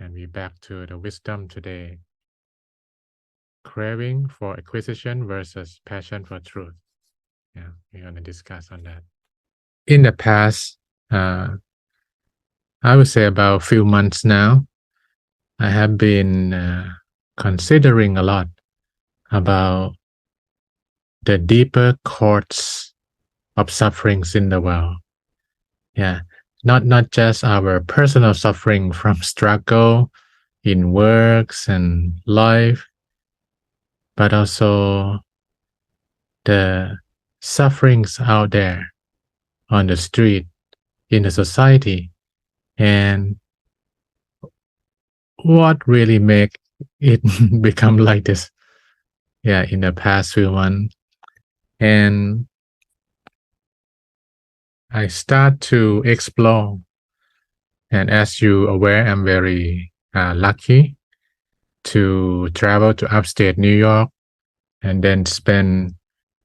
And we're back to the wisdom today. Craving for acquisition versus passion for truth. Yeah, we're going to discuss on that. In the past, uh, I would say about a few months now, I have been considering a lot about the deeper course of sufferings in the world. Yeah, not just our personal suffering from struggle in works and life, but also the sufferings out there on the street, in the society, and what really make it become like this. Yeah, in the past few months. And I start to explore. And as you aware, I'm very lucky to travel to upstate New York and then spend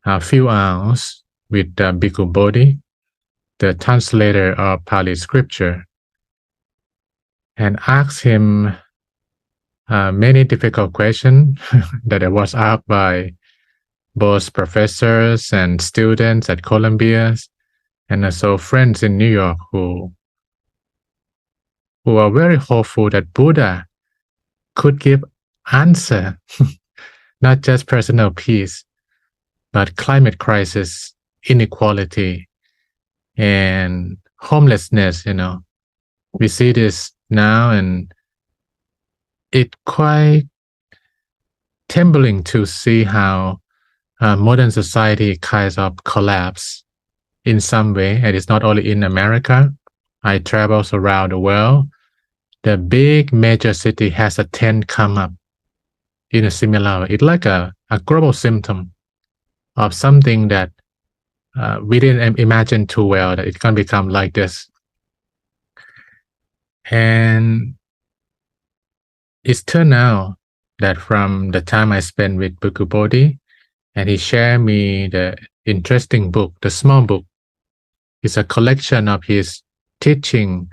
a few hours with Bhikkhu Bodhi, the translator of Pali scripture, and ask him many difficult questions that I was asked by both professors and students at Columbia, and also friends in New York who are very hopeful that Buddha could give answer, not just personal peace, but climate crisis, inequality, and homelessness. We see this now, and it's quite trembling to see how modern society kind of collapse in some way, and it's not only in America. I travel around the world. The big major city has a tent come up in a similar way. It's like a global symptom of something that we didn't imagine too well that it can become like this. And it's turned out that from the time I spent with Bhikkhu Bodhi, and he shared me the interesting book, the small book. It's a collection of his teaching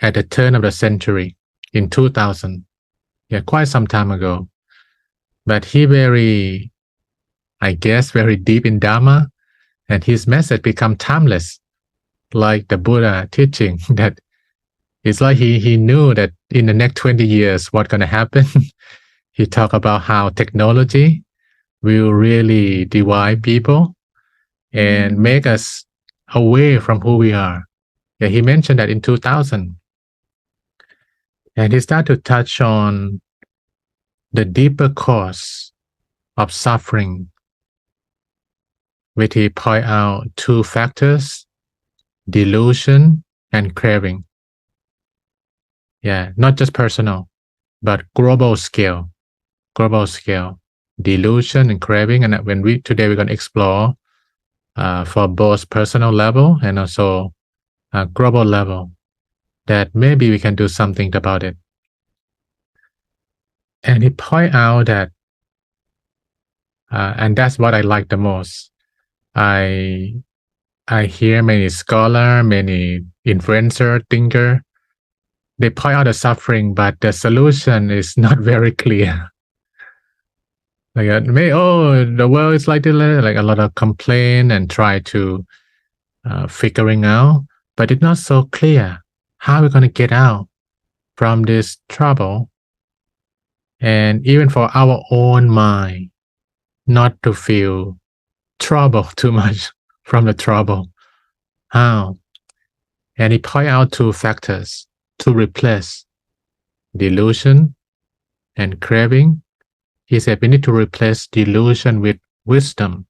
at the turn of the century in 2000. Yeah, quite some time ago. But he very deep in Dharma, and his message become timeless, like the Buddha teaching that it's like he knew that in the next 20 years, what's going to happen. He talked about how technology will really divide people and make us away from who we are. Yeah, he mentioned that in 2000. And he started to touch on the deeper cause of suffering, which he point out two factors, delusion and craving. Yeah, not just personal, but global scale, delusion and craving. And today we're going to explore for both personal level and also global level, that maybe we can do something about it. And he point out that, and that's what I like the most. I hear many scholar, many influencer, thinker, they point out the suffering, but the solution is not very clear. Like, the world is like this, like a lot of complain and try to figuring out, but it's not so clear how we're going to get out from this trouble. And even for our own mind, not to feel trouble too much from the trouble. How? And he point out two factors to replace delusion and craving. He said we need to replace delusion with wisdom,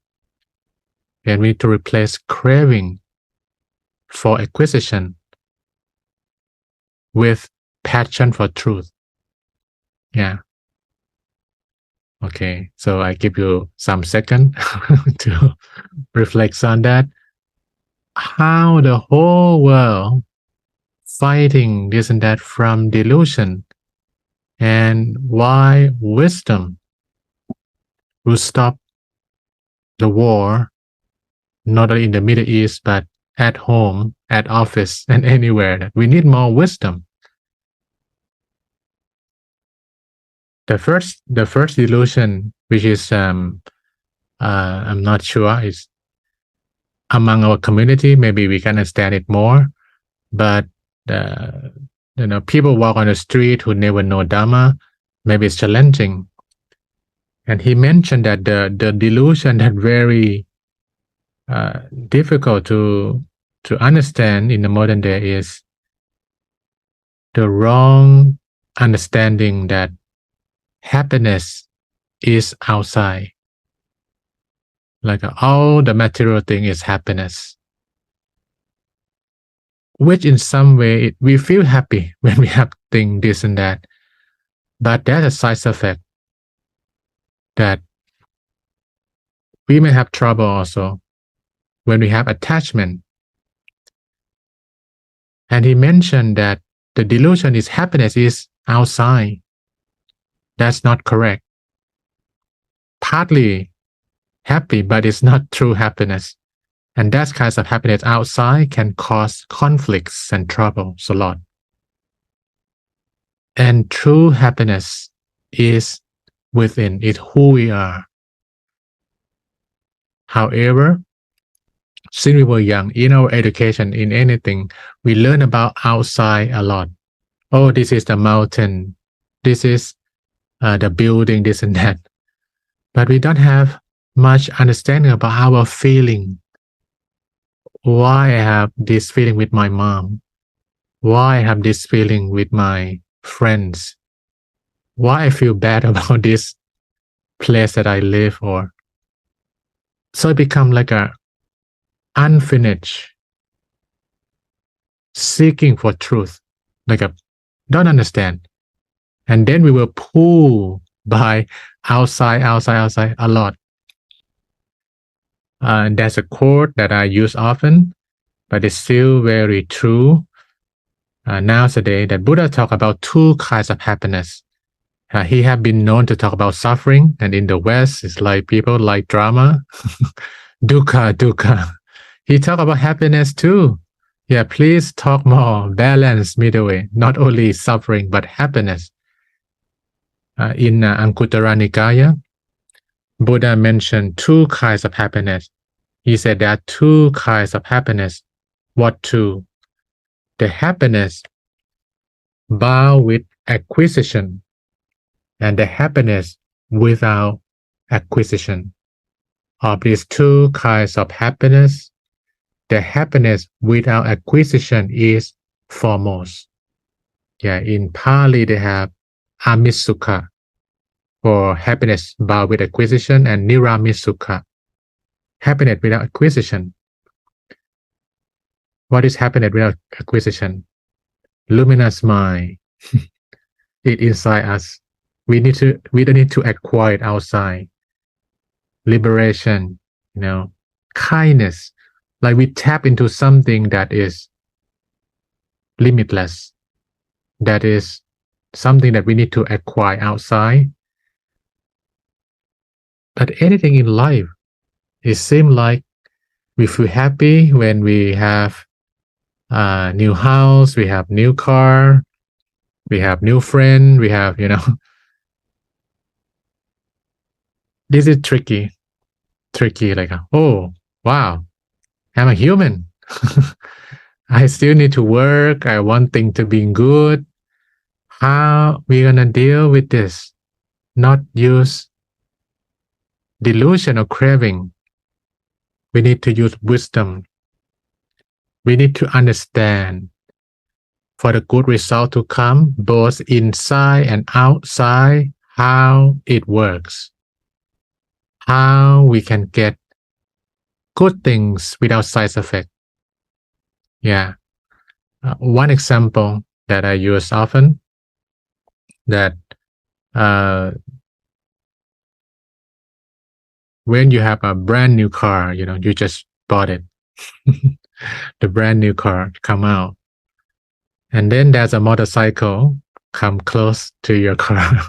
and we need to replace craving for acquisition with passion for truth. Yeah. Okay, so I give you some second to reflect on that. How the whole world fighting this and that from delusion, and why wisdom will stop the war, not only in the Middle East, but at home, at office, and anywhere. That we need more wisdom. The first delusion, which is I'm not sure, is among our community. Maybe we can understand it more, but people walk on the street who never know Dharma. Maybe it's challenging. And he mentioned that the delusion that very difficult to understand in the modern day is the wrong understanding that happiness is outside. Like all the material thing is happiness, which in some way we feel happy when we have things this and that, but there's a side effect that we may have trouble also when we have attachment. And he mentioned that the delusion is happiness is outside. That's not correct. Partly happy, but it's not true happiness. And that kind of happiness outside can cause conflicts and troubles a lot. And true happiness is within, it's who we are. However, since we were young, in our education, in anything, we learn about outside a lot. Oh, this is the mountain. This is the building, this and that. But we don't have much understanding about our feeling. Why I have this feeling with my mom? Why I have this feeling with my friends? Why I feel bad about this place that I live or? So it becomes like a unfinished seeking for truth, like a don't understand. And then we were pulled by outside a lot. And there's a quote that I use often, but it's still very true nowadays, that Buddha talked about two kinds of happiness. He have been known to talk about suffering, and in the West, it's like people like drama, dukkha. He talked about happiness too. Yeah, please talk more, balance, middle way, not only suffering, but happiness. In Anguttara Nikaya, Buddha mentioned two kinds of happiness. He said there are two kinds of happiness. What two? The happiness bound with acquisition and the happiness without acquisition. Of these two kinds of happiness, the happiness without acquisition is foremost. Yeah, in Pali they have Amisukha for happiness bound with acquisition and Niramisukha, happiness without acquisition. What is happiness without acquisition? Luminous mind. It inside us. We don't need to acquire it outside. Liberation, kindness. Like we tap into something that is limitless. That is something that we need to acquire outside. But anything in life, it seems like we feel happy when we have a new house, we have new car, we have new friend, we have, this is tricky, like, oh, wow, I'm a human. I still need to work. I want things to be good. How we gonna deal with this? Not use delusion or craving. We need to use wisdom. We need to understand for the good result to come, both inside and outside, how it works. How we can get good things without side effect. Yeah. One example that I use often, that when you have a brand new car, you just bought it. The brand new car come out. And then there's a motorcycle come close to your car.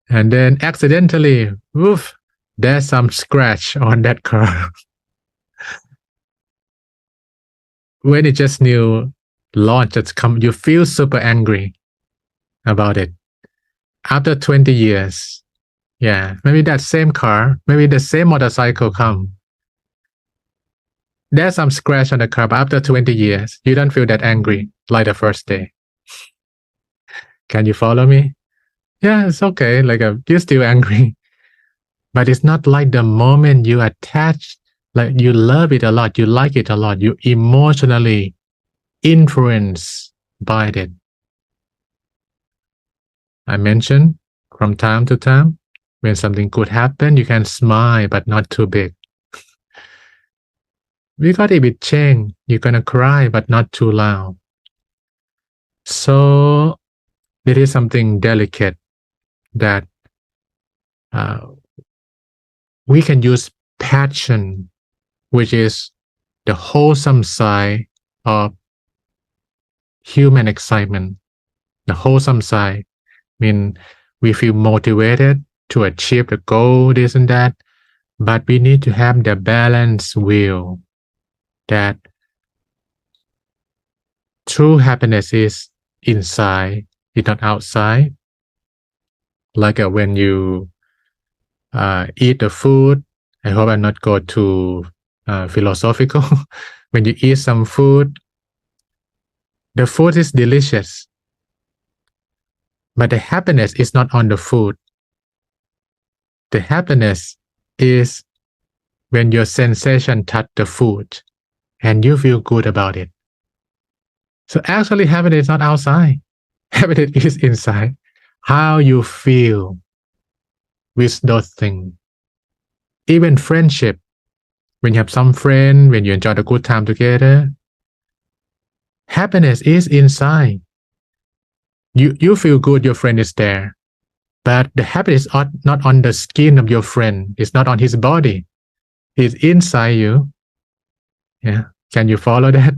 And then accidentally, woof, there's some scratch on that car. When it just new launch, it's come, you feel super angry about it. After 20 years, yeah, maybe that same car, maybe the same motorcycle come. There's some scratch on the car, but after 20 years, you don't feel that angry like the first day. Can you follow me? Yeah, it's okay. Like you're still angry, but it's not like the moment you attach, like you love it a lot, you like it a lot, you emotionally influenced by it. I mentioned from time to time, when something good happen, you can smile, but not too big. Because if it change, you're gonna cry, but not too loud. So it is something delicate that we can use passion, which is the wholesome side of human excitement. The wholesome side mean we feel motivated to achieve the goal, this and that, but we need to have the balanced will that true happiness is inside, it's not outside. Like when you eat the food, I hope I'm not go too philosophical. When you eat some food, the food is delicious, but the happiness is not on the food. The happiness is when your sensation touch the food and you feel good about it. So actually happiness is not outside. Happiness is inside. How you feel with those things. Even friendship, when you have some friend, when you enjoy the good time together, happiness is inside. You feel good your friend is there, but the happiness is not on the skin of your friend. It's not on his body. It's inside you. Yeah. Can you follow that?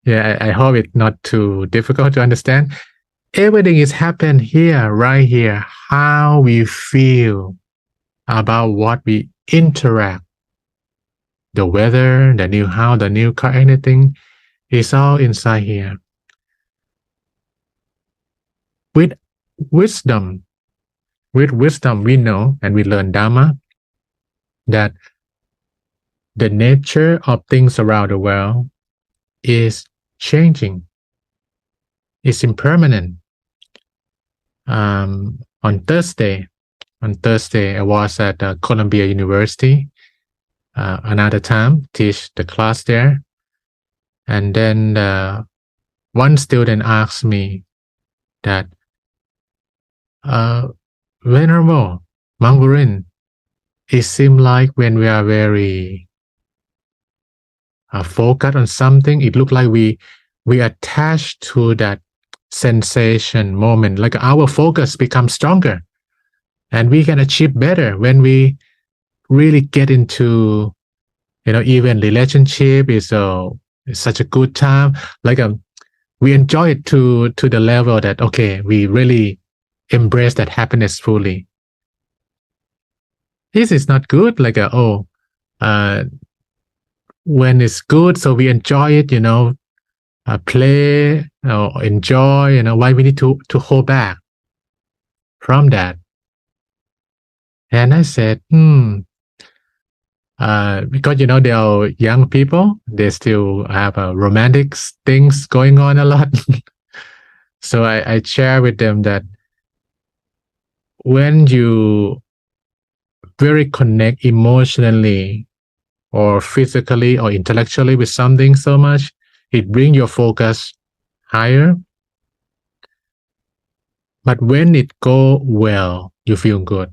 Yeah, I hope it's not too difficult to understand. Everything is happen here, right here. How we feel about what we interact. The weather, the new house, the new car, anything is all inside here. With wisdom, we know and we learn Dharma that the nature of things around the world is changing. It's impermanent. On Thursday, I was at Columbia University. Another time, teach the class there, and then one student asked me that, Venerable Monk Burin, it seems like when we are very focused on something, it looks like we attach to that sensation moment, like our focus becomes stronger and we can achieve better when we really get into, even relationship is such a good time. Like we enjoy it to the level that, okay, we really embrace that happiness fully. This is not good. Like when it's good, so we enjoy it, play or enjoy, why we need to hold back from that. And I said, because they are young people, they still have romantic things going on a lot. So I share with them that when you very connect emotionally or physically or intellectually with something so much, it brings your focus higher. But when it go well, you feel good.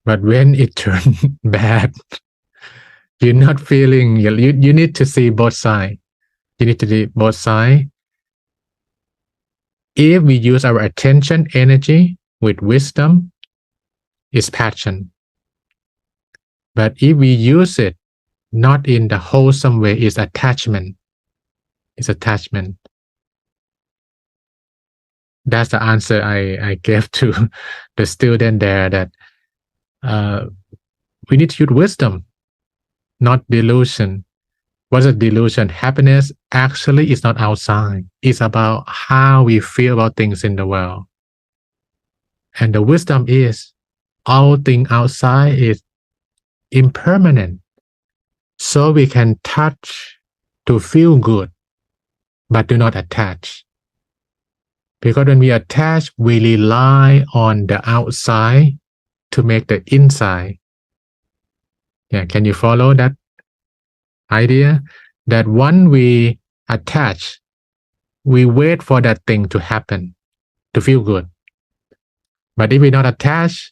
But when it turns bad, you're not feeling, you need to see both sides. You need to see both sides. If we use our attention, energy with wisdom, it's passion. But if we use it not in the wholesome way, it's attachment. It's attachment. That's the answer I gave to the student there, that we need to use wisdom, not delusion. What's a delusion? Happiness actually is not outside. It's about how we feel about things in the world. And the wisdom is all thing outside is impermanent. So we can touch to feel good, but do not attach. Because when we attach, we rely on the outside to make the inside. Yeah, can you follow that idea? That when we attach, we wait for that thing to happen, to feel good. But if we not attach,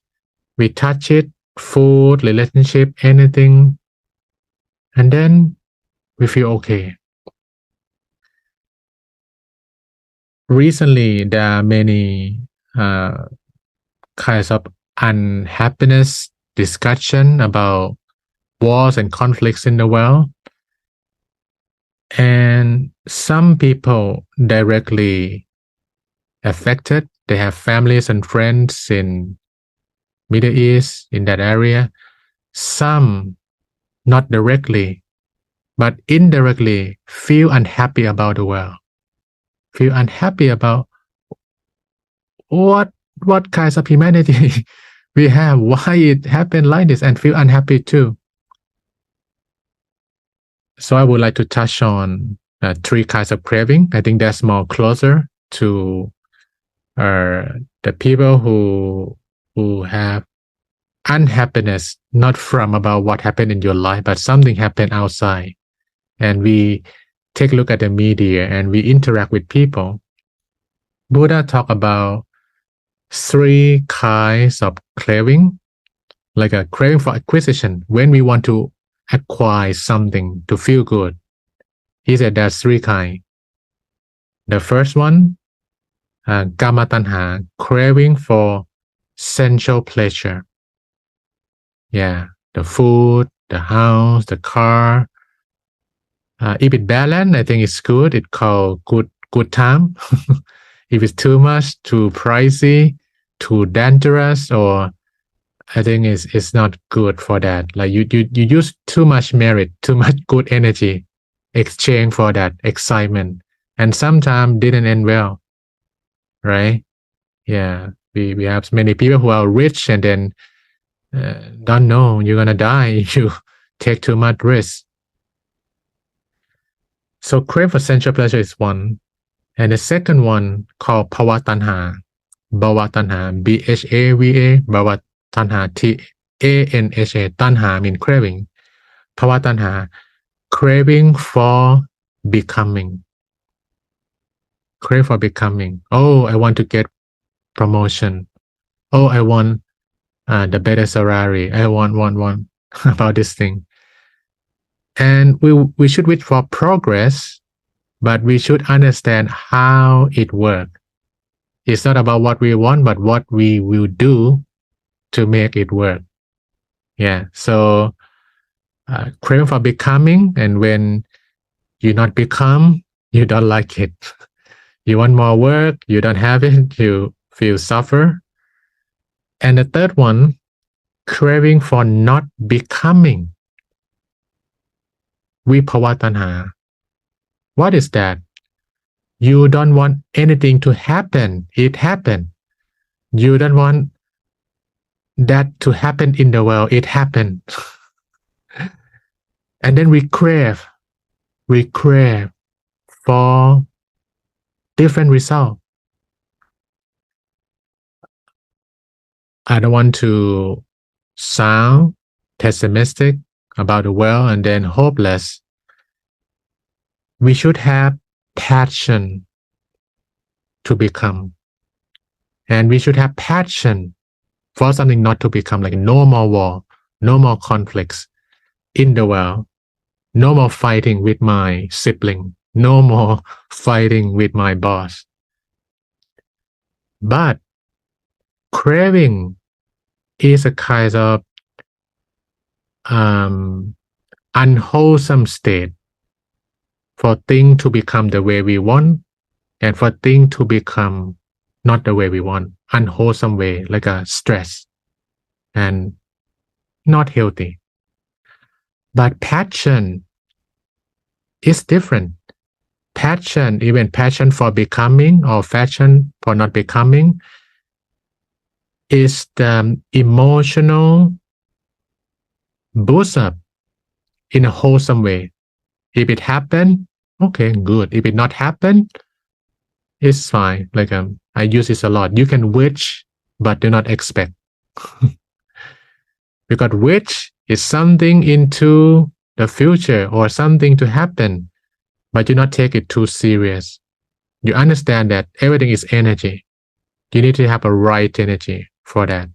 we touch it, food, relationship, anything, and then we feel okay. Recently, there are many kinds of unhappiness discussion about wars and conflicts in the world. And some people directly affected. They have families and friends in Middle East, in that area. Some not directly, but indirectly feel unhappy about the world. Feel unhappy about what kinds of humanity we have, why it happened like this, and feel unhappy too. So I would like to touch on 3 kinds of craving. I think that's more closer to the people who have unhappiness, not from about what happened in your life, but something happened outside. And we take a look at the media and we interact with people. Buddha talked about 3 kinds of craving, like a craving for acquisition, when we want to acquire something to feel good. He said there's 3 kinds. The first one, kama tanha, craving for sensual pleasure. Yeah, the food, the house, the car. If it's balanced, I think it's good. It's called good time. If it's too much, too pricey, too dangerous, or I think it's not good for that. Like you use too much merit, too much good energy, exchange for that excitement, and sometimes didn't end well, right? Yeah, we have many people who are rich and then don't know you're gonna die if you take too much risk. So crave for sensual pleasure is one, and the second one called bhava tanha, BHAVA, bhava tanha, TANHA, tanha mean craving. Bhava tanha, craving for becoming. Crave for becoming. Oh, I want to get promotion. Oh, I want the better salary. I want about this thing. And we should wait for progress, but we should understand how it works. It's not about what we want, but what we will do to make it work. Yeah. So craving for becoming, and when you not become, you don't like it. You want more work, you don't have it, you feel suffer. And the third one, craving for not becoming. Vibhava tanha. What is that? You don't want anything to happen. It happened. You don't want that to happen in the world. It happened. And then we crave for different result. I don't want to sound pessimistic about the world and then hopeless. We should have passion to become. And we should have passion for something not to become, like no more war, no more conflicts in the world, no more fighting with my sibling, no more fighting with my boss. But craving is a kind of unwholesome state for things to become the way we want and for things to become not the way we want, unwholesome way, like a stress and not healthy. But passion is different. Passion, even passion for becoming or passion for not becoming, is the emotional boost up in a wholesome way. If it happened, okay, good. If it not happen, it's fine. Like I use this a lot. You can wish, but do not expect. Because wish is something into the future or something to happen, but do not take it too serious. You understand that everything is energy. You need to have a right energy for that.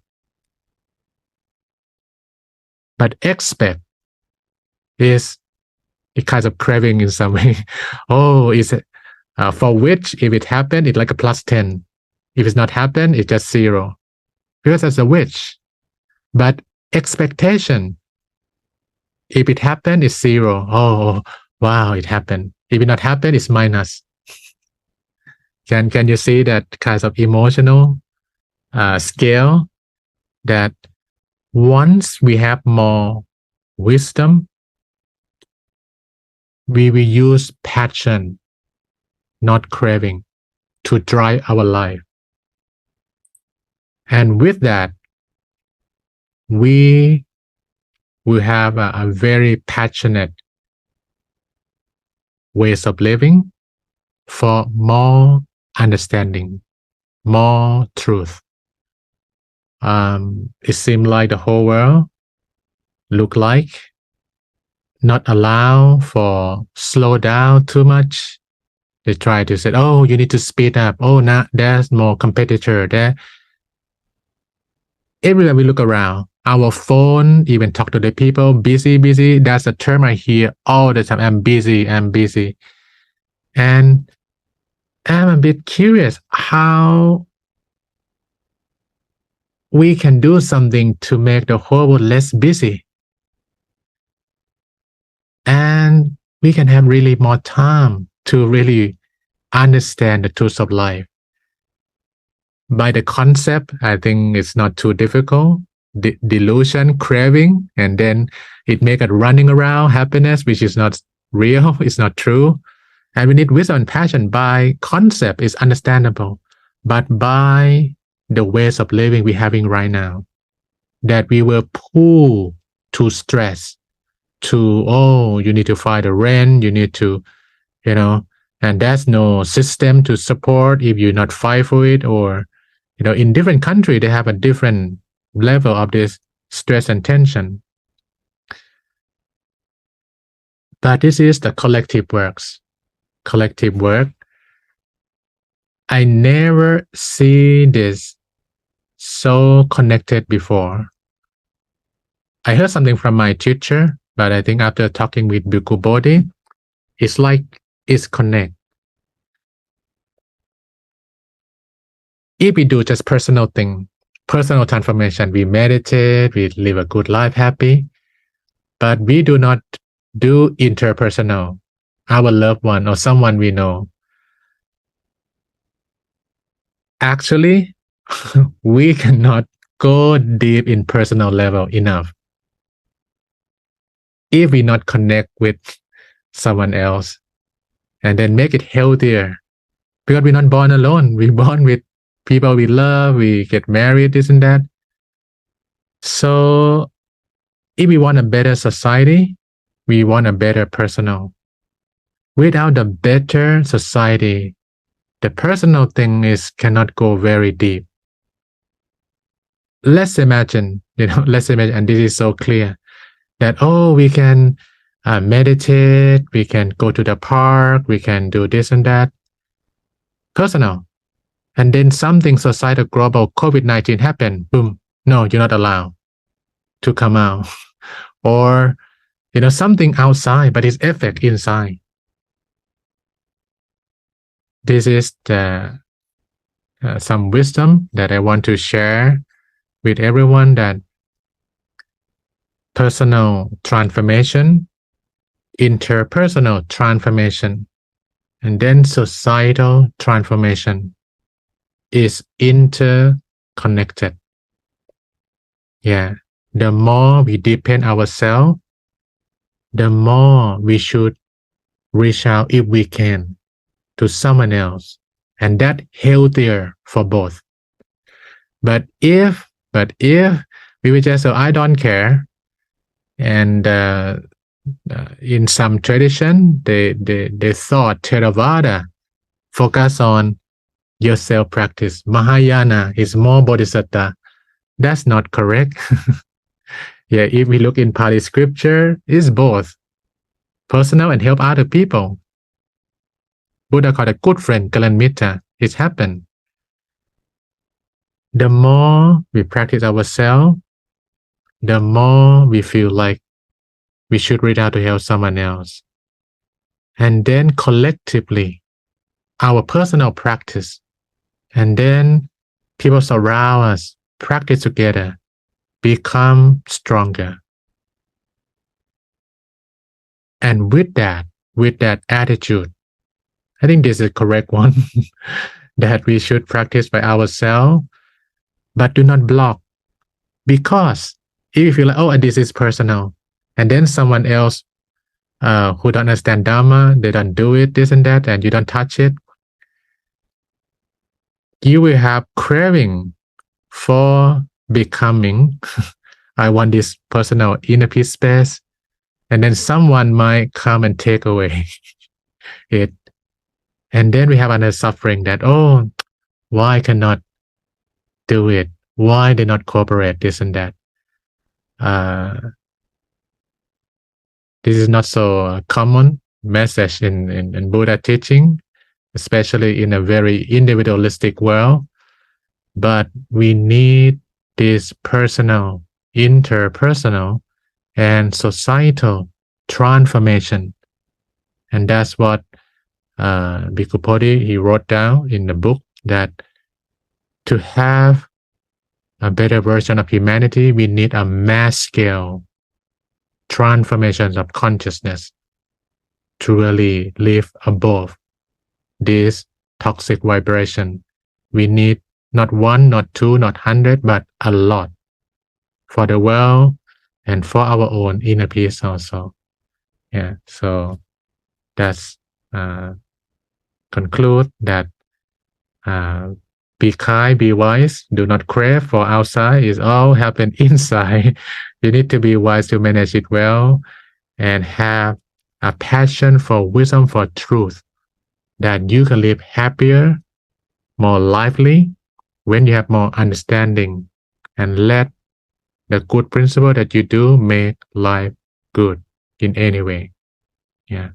But expect is a kind of craving in some way. Oh, is it for which if it happened, it's like a plus 10. If it's not happened, it's just 0. Because that's a wish. But expectation, if it happened, it's 0. Oh, wow, it happened. If it not happened, it's minus. Can you see that kind of emotional scale that once we have more wisdom, we will use passion, not craving, to drive our life. And with that, we will have a very passionate ways of living for more understanding, more truth. It seems like the whole world look like not allow for slow down too much. They try to say, oh, you need to speed up. Oh, now there's more competitor there. Everywhere we look around, our phone, even talk to the people, busy, busy. That's a term I hear all the time. I'm busy. And I'm a bit curious how we can do something to make the whole world less busy. And we can have really more time to really understand the truth of life. By the concept, I think it's not too difficult. Delusion, craving, and then it make us running around happiness, which is not real, it's not true. And we need wisdom and passion. By concept, is understandable. But by the ways of living we're having right now, that we will pull to stress, to, oh, you need to find a rent, you need to, and there's no system to support if you not fight for it, or, in different countries, they have a different level of this stress and tension. But this is the collective work. I never see this so connected before. I heard something from my teacher, but I think after talking with Bhikkhu Bodhi, it's like it's connect. If we do just personal thing, personal transformation, we meditate, we live a good life, happy, but we do not do interpersonal, our loved one or someone we know. Actually, we cannot go deep in personal level enough if we not connect with someone else and then make it healthier. Because we're not born alone. We're born with people we love, we get married, this and that. So if we want a better society, we want a better personal. Without a better society, the personal thing cannot go very deep. Let's imagine, and this is so clear, that, oh, we can meditate, we can go to the park, we can do this and that. Personal. And then something societal, global, COVID-19 happened. Boom. No, you're not allowed to come out. Or, something outside, but its effect inside. This is some wisdom that I want to share with everyone, that personal transformation, interpersonal transformation, and then societal transformation is interconnected. Yeah. The more we deepen ourselves, the more we should reach out, if we can, to someone else, and that healthier for both. But if we would just say, I don't care, and in some tradition, they thought Theravada focus on your self practice. Mahayana is more bodhisattva. That's not correct. Yeah, if we look in Pali scripture, it's both personal and help other people. Buddha called a good friend, Kalanmita. It happened. The more we practice ourselves, the more we feel like we should reach out to help someone else. And then collectively, our personal practice, and then people surround us, practice together, become stronger. And with that attitude, I think this is the correct one, that we should practice by ourselves, but do not block. Because if you feel like, oh, this is personal, and then someone else who don't understand Dharma, they don't do it, this and that, and you don't touch it, you will have craving for becoming, I want this personal inner peace space, and then someone might come and take away it. And then we have another suffering that, oh, why I cannot do it? Why they not cooperate, this and that? This is not so common message in Buddha teaching, especially in a very individualistic world. But we need this personal, interpersonal, and societal transformation. And that's what Bhikkhu Bodhi, he wrote down in the book, that to have a better version of humanity, we need a mass scale transformation of consciousness to really live above this toxic vibration. We need not one, not two, not 100, but a lot for the world and for our own inner peace also. Yeah, so that's conclude that be kind, be wise, do not crave for outside. It all happen inside. You need to be wise to manage it well and have a passion for wisdom, for truth, that you can live happier, more lively when you have more understanding, and let the good principle that you do make life good in any way. Yeah.